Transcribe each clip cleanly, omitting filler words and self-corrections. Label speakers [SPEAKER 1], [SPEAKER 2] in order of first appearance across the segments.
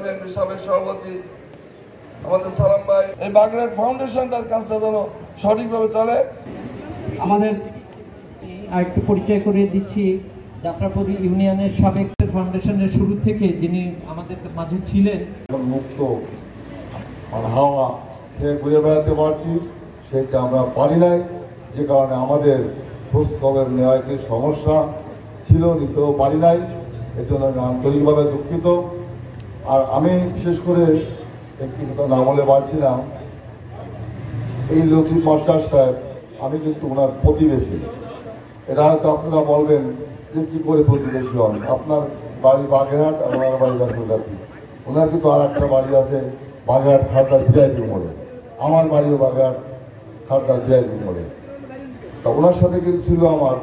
[SPEAKER 1] BNP সাবেক সভাপতি আমাদের সালাম ভাই, এই বাগেরহাট ফাউন্ডেশনটার কাজটা যেন সঠিকভাবে চলে।
[SPEAKER 2] আমাদের আরেকটু পরিচয় করিয়ে দিচ্ছি, যাত্রাপুর ইউনিয়নের সাবেক ফাউন্ডেশনের শুরু থেকে যিনি আমাদের মাঝে ছিলেন।
[SPEAKER 3] মুক্ত হাওয়া খেয়ে ঘুরে বেড়াতে পারছি, সেটা আমরা পারি নাই, যে কারণে আমাদের খোঁজ খবর নেওয়ার একটি সমস্যা ছিল, নিতেও পারি নাই। এর জন্য আমি আন্তরিকভাবে দুঃখিত। আর আমি বিশেষ করে একটি কথা না বলে পারছি না, এই লতিফ মাস্টার সাহেব, আমি কিন্তু ওনার প্রতিবেশী। এটা হয়তো আপনারা বলবেন যে কী করে প্রতিবেশী হন, আপনার বাড়ি বাগেরহাট আর ওনার বাড়ি বাসুরঘাটি। ওনার কিন্তু আর একটা বাড়ি আছে বাগেরহাট খারদার ভিআইপি মোড়ে, আমার বাড়িও বাগেরহাট খারদার ভিআইপি মোড়ে। তা ওনার সাথে কিন্তু ছিল আমার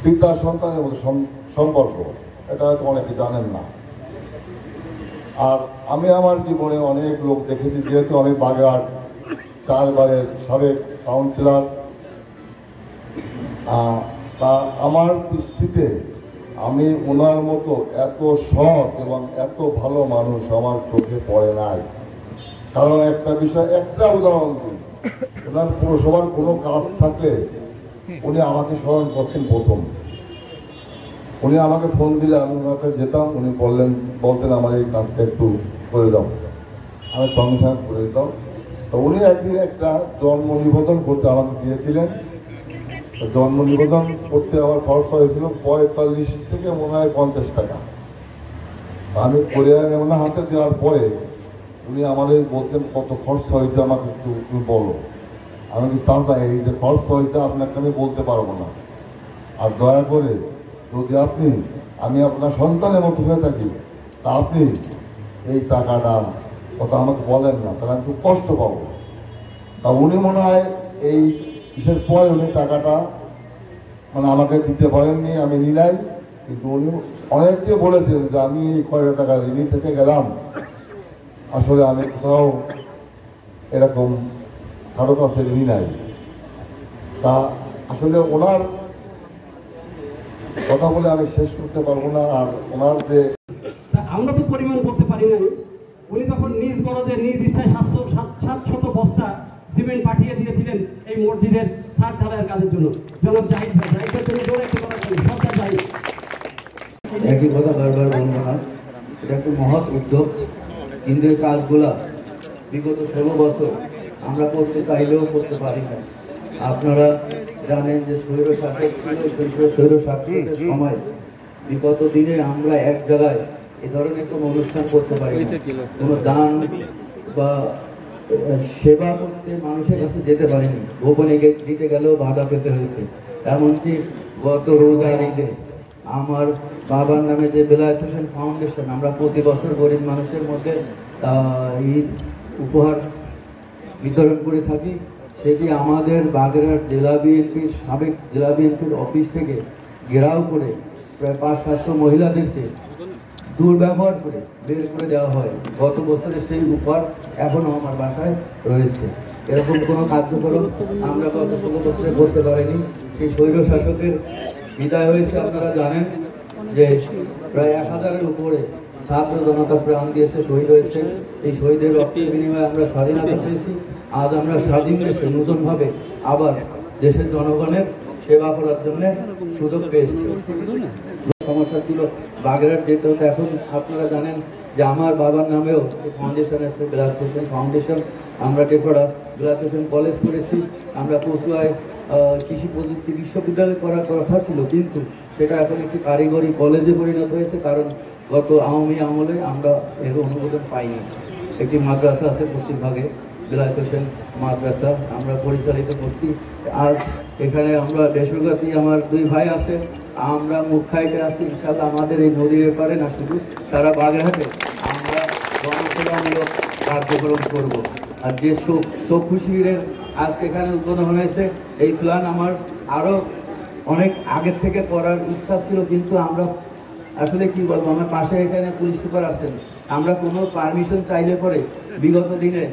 [SPEAKER 3] পিতা সন্তানের মতো সম্পর্ক, এটা হয়তো অনেকে জানেন না। আর আমি আমার জীবনে অনেক লোক দেখেছি, যেহেতু আমি বাগেরহাট 4 বারের সাবেক কাউন্সিলর, তা আমার দৃষ্টিতে আমি ওনার মতো এত সৎ এবং এত ভালো মানুষ আমার চোখে পড়ে নাই। কারণ একটা বিষয়, একটা উদাহরণ দিই, ওনার পৌরসভার কোনো কাজ থাকলে উনি আমাকে স্মরণ করতেন প্রথম। উনি আমাকে ফোন দিলে আমি ওনার কাছে যেতাম, উনি বলতেন আমার এই কাজটা একটু করে দাও, আমি সঙ্গে সঙ্গে করে দিতাম। তো উনি একদিন একটা জন্ম নিবেদন করতে আমাকে দিয়েছিলেন। জন্ম নিবেদন করতে আমার খরচ হয়েছিল 45 থেকে মনে হয় 50 টাকা। আমি করে ওনার হাতে দেওয়ার পরে উনি আমাদের বলতেন কত খরচ হয়েছে আমাকে একটু তুমি বলো। আমি কি চাঁদা এই যে খরচ হয়েছে আপনাকে আমি বলতে পারবো না, আর দয়া করে যদি আমি আপনার সন্তানের মতো হয়ে থাকি, তা আপনি এই টাকাটা কথা আমাকে বলেন না, তাহলে আমি খুব কষ্ট পাবো। তা উনি মনে হয় এই কিসের পরে উনি টাকাটা মানে আমাকে দিতে পারেননি, আমি নিলাই। কিন্তু উনি অনেককে বলেছেন যে আমি এই কয়টা টাকা ঋণী থেকে গেলাম, আসলে আমি কোথাও এরকম কারো কাছে ঋণী নাই। তা আসলে ওনার কথা বলে আমি শেষ করতে পারবো না। আর ওনার যে
[SPEAKER 2] আমরা তো পরিমাণ করতে পারি নাই, উনি তখন নিজ গরজে নিজ ইচ্ছায় 700 বস্তা সিমেন্ট পাঠিয়ে দিয়েছিলেন এই মসজিদের ছাদ ঢালাইয়ের কাজের জন্য। জনাব জাহিদ ভাই, জাহিদের জন্য জোরে একটু কথা বলুন, সরকার জাহিদ।
[SPEAKER 4] একই কথা বারবার বলবো না, এটা একটা মহৎ উদ্যোগ, কিন্তু এই কাজগুলা বিগত 16 বছর আমরা করতে চাইলেও করতে পারি না। আপনারা জানেন যে স্বৈর শাসক ছিল, স্বৈর শাসকের সময় বিগত দিনে আমরা এক জায়গায় এ ধরনের কোনো অনুষ্ঠান করতে পারি না, কোনো দান বা সেবা করতে মানুষের কাছে যেতে পারিনি, গোপনে দিতে গেলেও বাধা পেতে হয়েছে। এমনকি গত রোজার ঈদে আমার বাবার নামে যে বেলায়েত হোসেন ফাউন্ডেশন, আমরা প্রতি বছর গরিব মানুষের মধ্যে ঈদ উপহার বিতরণ করে থাকি, সেটি আমাদের বাগেরহাট জেলা বিএনপির সাবেক জেলা বিএনপির অফিস থেকে ঘেরাও করে প্রায় 500-700 মহিলাদেরকে দুর্ব্যবহার করে বের করে দেওয়া হয়। গত বছরে সেই উপহার এখনও আমার বাসায় রয়েছে। এরকম কোনো কার্যক্রম আমরা গত 16 বছরে করতে পারিনি। সেই স্বৈর শাসকের বিদায় হয়েছে, আপনারা জানেন যে প্রায় 1000-এর উপরে ছাত্র জনতা প্রাণ দিয়েছে, শহীদ হয়েছে। এই শহীদের রক্তের বিনিময়ে আমরা স্বাধীনতা পেয়েছি। আজ আমরা স্বাধীন দেশে নতুনভাবে আবার দেশের জনগণের সেবা করার জন্য সুযোগ পেয়েছি। সমস্যা ছিল বাগেরহাট যেতে হতো, এখন আপনারা জানেন যে আমার বাবার নামেও ফাউন্ডেশন আছে, বেলায়েত হোসেন ফাউন্ডেশন। আমরা টেকরা বেলায়েত হোসেন কলেজ করেছি, আমরা কচুয়ায় কৃষি প্রযুক্তি বিশ্ববিদ্যালয় করার কথা ছিল, কিন্তু সেটা এখন একটি কারিগরি কলেজে পরিণত হয়েছে, কারণ গত আওয়ামী আমলে আমরা এর অনুমোদন পাইনি। একটি মাদ্রাসা আছে পশ্চিমভাগে, বেলায়েত হোসেন মাদ্রাসা, আমরা পরিচালিত করছি। আজ এখানে আমরা বেসরকারি আমার 2 ভাই আছে, আমরা মুখাইতে আছি। ইনশাআল্লাহ আমাদের এই নদীর ব্যাপারে না, শুধু সারা বাগেরহাটে আমরা জনসেবামূলক কার্যক্রম করব। আর যে চক্ষু শিবিরের আজকে এখানে উদ্বোধন হয়েছে, এই প্ল্যান আমার আরও অনেক আগের থেকে করার ইচ্ছা ছিল, কিন্তু আমরা আসলে কি বলবো, আমার পাশে এখানে পুলিশ সুপার আছেন, আমরা কোনো পারমিশন চাইলে পরে বিগত দিনে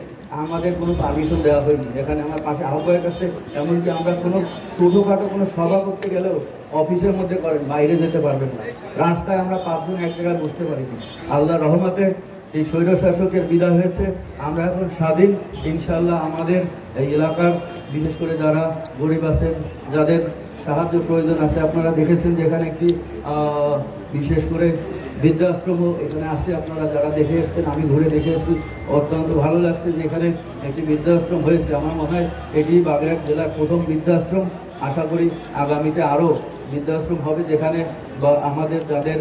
[SPEAKER 4] আমাদের কোনো পারমিশন দেওয়া হয়নি। এখানে আমার পাশে আহ্বায়ক আছে, এমনকি আমরা কোনো ছোটোখাটো কোনো সভা করতে গেলেও অফিসের মধ্যে করেন, বাইরে যেতে পারবেন না। রাস্তায় আমরা 5 জন এক জায়গায় বসতে পারিনি। আল্লাহর রহমতে এই স্বৈরশাসকের বিদায় হয়েছে, আমরা এখন স্বাধীন। ইনশাআল্লাহ আমাদের এই এলাকার বিশেষ করে যারা গরিব আছেন, যাদের সাহায্য প্রয়োজন আছে, আপনারা দেখেছেন যে এখানে একটি বিশেষ করে বৃদ্ধাশ্রমও এখানে আসছে। আপনারা যারা দেখে এসছেন, আমি ঘুরে দেখে এসেছি, অত্যন্ত ভালো লাগছে যে এখানে একটি বৃদ্ধাশ্রম হয়েছে। আমার মনে হয় এটি বাগেরহাট জেলার প্রথম বৃদ্ধাশ্রম। আশা করি আগামীতে আরও বৃদ্ধাশ্রম হবে, যেখানে বা আমাদের যাদের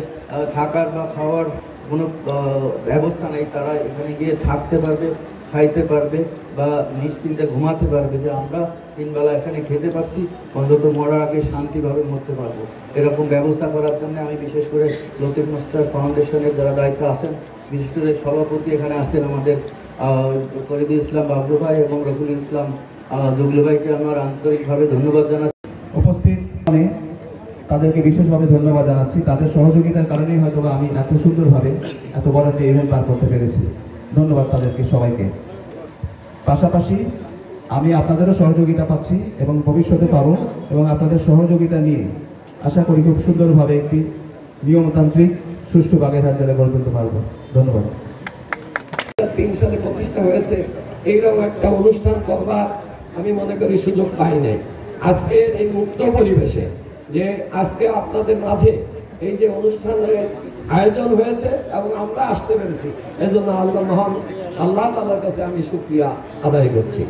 [SPEAKER 4] থাকার বা খাওয়ার কোনো ব্যবস্থা নেই, তারা এখানে গিয়ে থাকতে পারবে, খাইতে পারবে বা নিশ্চিন্তে ঘুমাতে পারবে, যে আমরা 3 বেলা এখানে খেতে পারছি, অন্তত মরার আগে শান্তিভাবে মরতে পারবো। এরকম ব্যবস্থা করার জন্য আমি বিশেষ করে লতিফ মাস্টার ফাউন্ডেশনের যারা দায়িত্ব আছেন, বিশেষ করে সভাপতি এখানে আসছেন আমাদের ফরিদুল ইসলাম বাবলু ভাই এবং রফিকুল ইসলাম জুগলু ভাইকে আমার আন্তরিকভাবে ধন্যবাদ জানাচ্ছি।
[SPEAKER 5] উপস্থিত তাদেরকে বিশেষভাবে ধন্যবাদ জানাচ্ছি। তাদের সহযোগিতার কারণেই হয়তো আমি এত সুন্দরভাবে এত বড় একটা ইভেন্ট পার করতে পেরেছি। ধন্যবাদ তাদেরকে সবাইকে। পাশাপাশি আমি আপনাদেরও সহযোগিতা পাচ্ছি এবং ভবিষ্যতে পাবো, এবং আপনাদের সহযোগিতা নিয়ে আশা করি খুব সুন্দরভাবে একটি নিয়মতান্ত্রিক সুষ্ঠু বাগেরহাট জেলা গড়ে তুলতে পারবো। ধন্যবাদ।
[SPEAKER 6] 3 সালে প্রতিষ্ঠা হয়েছে, এইরকম একটা অনুষ্ঠান করবার আমি মনে করি সুযোগ পাই নাই। আজকের এই মুক্ত পরিবেশে যে আজকে আপনাদের মাঝে এই যে অনুষ্ঠানের আয়োজন হয়েছে এবং আমরা আসতে পেরেছি, এজন্য আল্লাহ তাআলার কাছে আমি শুকরিয়া আদায় করছি।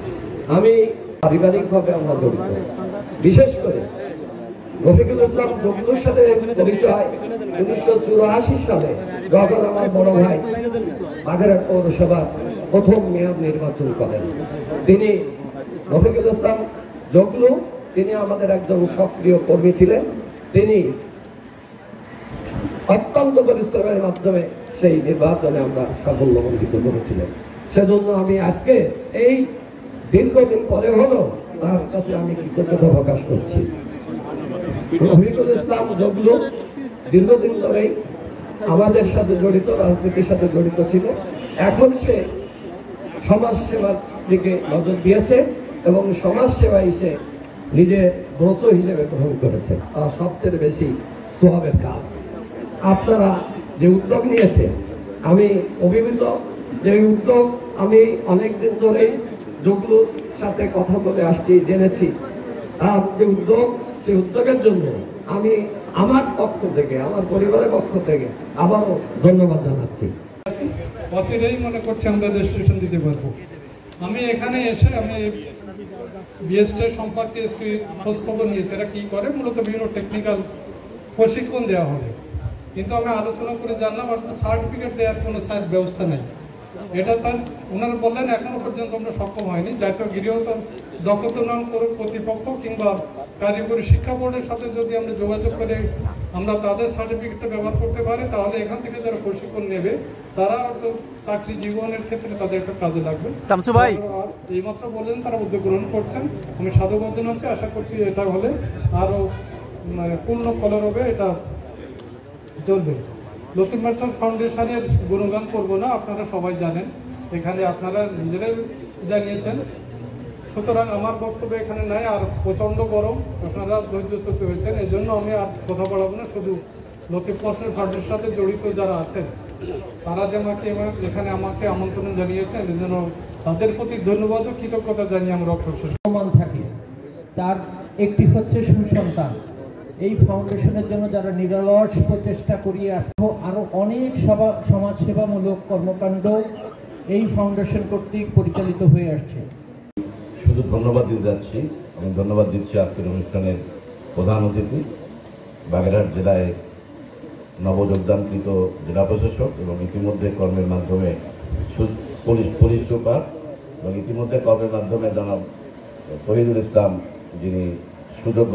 [SPEAKER 6] আমি পারিবারিকভাবে আমরা জড়িত, বিশেষ করে রফিকুল ইসলাম জগলুর সাথে পরিচয় 1984 সালে, যখন আমার বড় ভাই বাগেরহাট পৌরসভার প্রথম মেয়র নির্বাচন করেন। তিনি রফিকুল ইসলাম জগলু, তিনি আমাদের একজন সক্রিয় কর্মী ছিলেন। তিনি অত্যন্ত পরিশ্রমের মাধ্যমে সেই নির্বাচনে আমরা সাফল্যমণ্ডিত করেছিলেন। সেজন্য আমি আজকে এই দীর্ঘদিন পরে হলো তার কাছে আমি কৃতজ্ঞতা প্রকাশ করছি। রফিকুল ইসলাম জগলু দীর্ঘদিন ধরেই আমাদের সাথে জড়িত, রাজনীতির সাথে জড়িত ছিল। এখন সে সমাজ সেবার দিকে নজর দিয়েছে এবং সমাজ সেবাই সে নিজের ব্রত হিসেবে গ্রহণ করেছে। আর সবচেয়ে বেশি সোহাবের কাজ আপনারা যে উদ্যোগ নিয়েছেন, আমি অভিভূত। যে উদ্যোগ আমি অনেকদিন ধরেই জগলুর সাথে কথা বলে আসছি, জেনেছি। আর যে উদ্যোগ, সেই উদ্যোগের জন্য আমি আমার পক্ষ থেকে, আমার পরিবারের পক্ষ থেকে আবারও ধন্যবাদ জানাচ্ছি।
[SPEAKER 7] অচিরেই মনে করছি আমরা রেজিস্ট্রেশন দিতে পারবো। আমি এখানে এসে আমি বিএসটি সম্পর্কে খোঁজ খবর নিয়েছি, এরা কী করে, মূলত বিভিন্ন টেকনিক্যাল প্রশিক্ষণ দেওয়া হবে। কিন্তু আমি আলোচনা করে জানলাম আসলে সার্টিফিকেট দেওয়ার কোনো ব্যবস্থা নেই। এটা স্যার ওনারা বললেন এখনো পর্যন্ত আমরা সক্ষম হয়নি। জাতীয় গৃহীত দক্ষতা উন্নয়ন কর্তৃপক্ষ কিংবা কারিগরি শিক্ষা বোর্ডের সাথে যদি আমরা যোগাযোগ করে আমরা তাদের সার্টিফিকেটটা ব্যবহার করতে পারি, তাহলে এখান থেকে যারা প্রশিক্ষণ নেবে তারা তো চাকরি জীবনের ক্ষেত্রে তাদের একটা কাজে লাগবে। শামসু ভাই এইমাত্র বললেন তারা উদ্যোগ গ্রহণ করছেন, আমি সাধুবাদ জানাচ্ছি। আশা করছি এটা হলে আরও পূর্ণ ফলর হবে, এটা চলবে। লতিফ মাস্টার ফাউন্ডেশনের গুণগান করব না, আপনারা সবাই জানেন, এখানে আপনারা নিজেরাই জানিয়েছেন। সুতরাং আমার বক্তব্য এখানে নাই। আর প্রচণ্ড গরম, আপনারা ধৈর্যচ্যুত হয়েছেন, এই জন্য আমি আর কথা বলাবো না। শুধু লতিফ মাস্টার ফাউন্ডেশনের সাথে জড়িত যারা আছেন তারা যে এখানে আমাকে আমন্ত্রণ জানিয়েছেন, এই জন্য তাদের প্রতি ধন্যবাদ ও কৃতজ্ঞতা জানিয়ে আমরা
[SPEAKER 8] সমান থাকে। তার একটি হচ্ছে সুসন্তান। এই ফাউন্ডেশনের জন্য যারা নিরলস প্রচেষ্টা করিয়ে আসছে, আরো অনেক সমাজসেবামূলক কর্মকাণ্ড এই ফাউন্ডেশন কর্তৃক পরিচালিত হয়ে আসছে।
[SPEAKER 9] শুধু ধন্যবাদ দিতে যাচ্ছি, আমি ধন্যবাদ দিচ্ছি আজকের অনুষ্ঠানের প্রধান অতিথি, বাগেরহাট জেলায় নবযোগদানকৃত জেলা প্রশাসক এবং ইতিমধ্যে কর্মের মাধ্যমে পুলিশ সুপার এবং ইতিমধ্যে কর্মের মাধ্যমে জনাব ফরিদুল ইসলাম, যিনি সুযোগ্য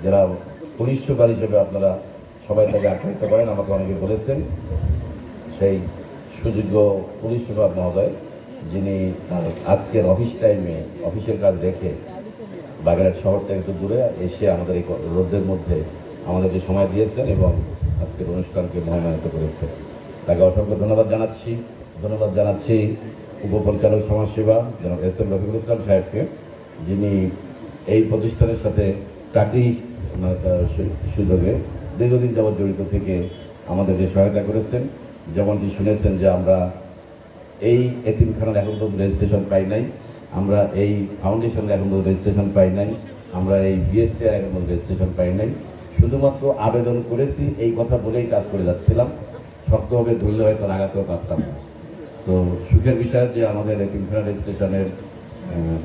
[SPEAKER 9] জেলা পুলিশ সুপার হিসেবে আপনারা সবাই তাকে আখ্যায়িত করেন, আমাকে অনেকে বলেছেন। সেই সুযোগ্য পুলিশ সুপার মহোদয়, যিনি আজকের অফিস টাইমে অফিসের কাজ রেখে বাগেরহাট শহর থেকে একটু দূরে এসে আমাদের এই রোদের মধ্যে আমাদেরকে সময় দিয়েছেন এবং আজকের অনুষ্ঠানকে মহিমান্বিত করেছে, তাকে অসংখ্য ধন্যবাদ জানাচ্ছি। ধন্যবাদ জানাচ্ছি উপপরিচালক সমাজসেবা জনাব এস এম রফিকুল ইসলাম সাহেবকে, যিনি এই প্রতিষ্ঠানের সাথে চাকরি ওনার সুযোগে দীর্ঘদিন যাবৎ জড়িত থেকে আমাদেরকে সহায়তা করেছেন। যেমনটি শুনেছেন যে আমরা এই এতিমখানার এখন পর্যন্ত রেজিস্ট্রেশন পাই নাই, আমরা এই ফাউন্ডেশনের এখন পর্যন্ত রেজিস্ট্রেশন পাই নাই, আমরা এই বিএসটি এখন পর্যন্ত রেজিস্ট্রেশন পাই নাই। শুধুমাত্র আবেদন করেছি এই কথা বলেই কাজ করে যাচ্ছিলাম। শক্তভাবে ধরলে হয়তো লাগাতেও পারতাম না। তো সুখের বিষয় যে আমাদের এতিমখানা রেজিস্ট্রেশনের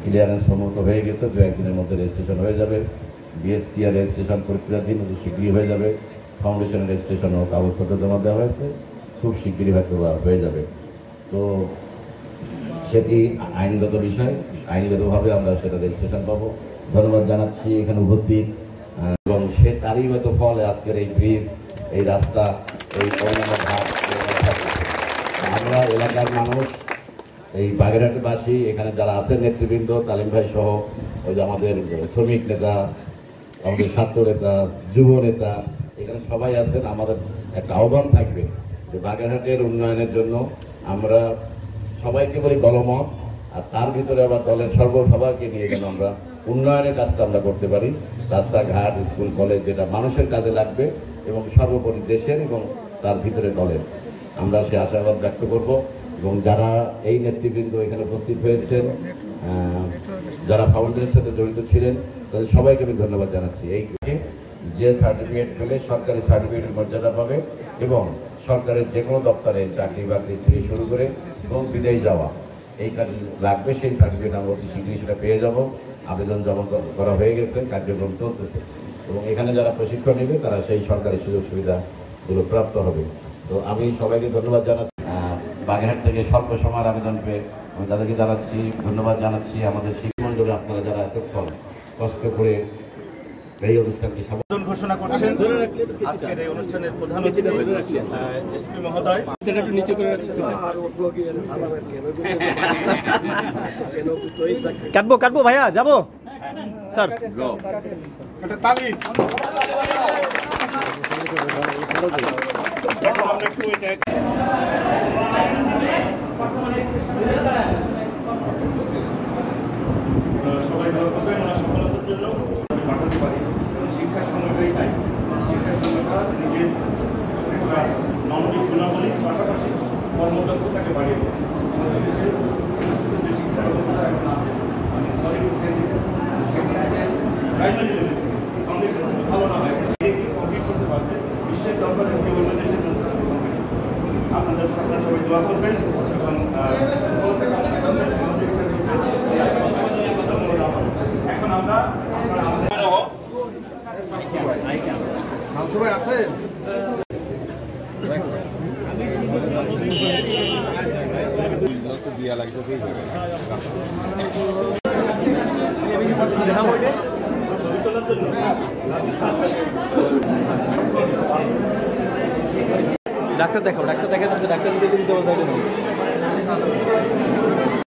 [SPEAKER 9] ক্লিয়ারেন্স সম্মত হয়ে গেছে, 2-1 দিনের মধ্যে রেজিস্ট্রেশন হয়ে যাবে। বিএসপি আর রেজিস্ট্রেশন প্রক্রিয়ার দিন শীঘ্রই হয়ে যাবে। ফাউন্ডেশনের রেজিস্ট্রেশনও কাগজপত্র জমা দেওয়া হয়েছে, খুব শীঘ্রই হয়তো হয়ে যাবে। তো সেটি আইনগত বিষয়, আইনগতভাবে আমরা সেটা রেজিস্ট্রেশন পাবো। ধন্যবাদ জানাচ্ছি এখানে উপস্থিত, এবং সে তারই হয়তো ফলে আজকের এই ব্রিজ, এই রাস্তা, এই অন্যান্য ঘাট। আমরা এলাকার মানুষ, এই বাগেরহাটবাসী, এখানে যারা আছেন নেতৃবৃন্দ, তালিম ভাই সহ, ওই যে আমাদের শ্রমিক নেতা, আমাদের ছাত্র নেতা, যুব নেতা, এখানে সবাই আছেন। আমাদের একটা আহ্বান থাকবে যে বাগেরহাটের উন্নয়নের জন্য আমরা সবাইকে বলি দলমত, আর তার ভিতরে আবার দলের সবাইকে নিয়ে যেন আমরা উন্নয়নের কাজটা আমরা করতে পারি। রাস্তাঘাট, স্কুল, কলেজ, যেটা মানুষের কাজে লাগবে এবং সর্বোপরি দেশের এবং তার ভিতরে দলের, আমরা সে আশাবাদ ব্যক্ত করব। এবং যারা এই নেতৃবৃন্দ এখানে উপস্থিত হয়েছেন, যারা ফাউন্ডেশনের সাথে জড়িত ছিলেন, তাদের সবাইকে আমি ধন্যবাদ জানাচ্ছি। এই যে সার্টিফিকেট পেলে সরকারি সার্টিফিকেটের মর্যাদা পাবে এবং সরকারের যে কোনো দপ্তরে চাকরি বাকরি থেকে শুরু করে এবং বিদেশ যাওয়া এই কাজ লাগবে, সেই সার্টিফিকেট আমরা অতি শীঘ্রই সেটা পেয়ে যাব। আবেদন জমা করা হয়ে গেছে, কার্যক্রম চলতেছে, এবং এখানে যারা প্রশিক্ষণ নেবে তারা সেই সরকারি সুযোগ সুবিধাগুলো প্রাপ্ত হবে। তো আমি সবাইকে ধন্যবাদ জানাচ্ছি। বাগেরহাট থেকে স্বল্প সময়ের আবেদন পেয়ে আমি তাদেরকে জানাচ্ছি, ধন্যবাদ জানাচ্ছি। আমাদের শিক্ষামণ্ডলী আপনারা যারা এতক্ষণ কষ্ট করে এই অনুষ্ঠানকে
[SPEAKER 10] সমাপন ঘোষণা করছেন। আজকের এই অনুষ্ঠানের প্রধান অতিথি এসপি মহোদয়।
[SPEAKER 11] কাটবো ভাইয়া, যাবো স্যার।
[SPEAKER 10] তালি সবাই ভালো থাকবেন। ওনার সফলতার জন্য পাঠাতে পারি। শিক্ষার সময়টাই তাই, শিক্ষার সময়টা নিজের মানবিক গুণাবলীর পাশাপাশি কর্মদক্ষতাকে বাড়িয়ে দেয়। আমাদের দেশের যে শিক্ষা ব্যবস্থা এখন আছে, আমি সরি বলতে দিচ্ছি, সেখানে প্রাইমারি লেভেল থেকে ফাউন্ডেশন থেকে ভালো না হয় কমপ্লিট করতে পারবে বিশ্বের দরবারে যে অন্য দেশের মধ্যে। আপনারা সবাই দোয়া করবেন এবং এখন আমরা সবাই আছে
[SPEAKER 11] ডাক্তার দেখাও, ডাক্তার দেখে ডাক্তার যদি